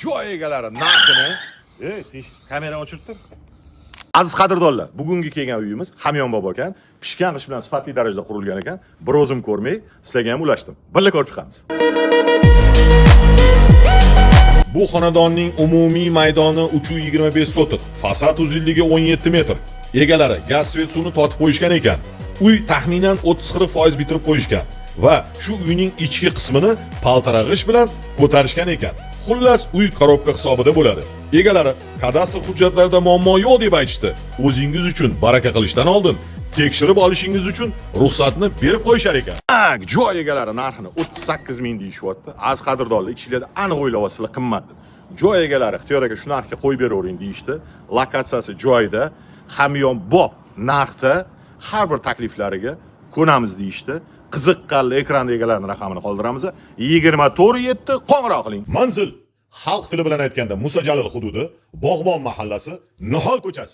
joy egalari narxini kamera o'chirib tur. Aziz qadrdonlar, bugungi kelgan uyimiz hamyon bobo ekan. Pishgan qish bilan sifatli darajada qurilgan ekan. Bir o'zim ko'rmay, sizlarga ham ulashdim. Birga ko'rib chiqamiz. Bu xonadonning umumiy maydoni 325 sotik, fasad uzunligi 17 metr. Egalari gaz, svet, suvni tortib qo'yishgan ekan. Uy taxminan 30-40% bitirib qo'yishgan va shu uyning ichki qismini paltarag'ish bilan ko'tarishgan ekan. Xullas, uy korobka hisobida bo'ladi. Egalari kadastr hujjatlarida muammo yo'q deb aytishdi. O'zingiz uchun baraka qilishdan oldin tekshirib olishingiz uchun ruxsatni berib qo'yishar ekan. Joy egalari narxini 38 ming deyishyapti. Az qadrdonlar ichingizda aniq o'ylab olsanglar qimmat. Joy egalari ixtiyoriga shu narxga qo'yib beravering deyishdi. Lokatsiyasi joyida, hamyonbop narxda har bir takliflariga ko'namiz deyishdi. Qiziqqanlar ekranda egalarning raqamini qoldiramiz. 24/7 qo'ng'iroq qiling. Manzil xalq tili bilan aytganda Musa Jalil hududi, Bog'bon mahallasi, Nihol ko'chasi.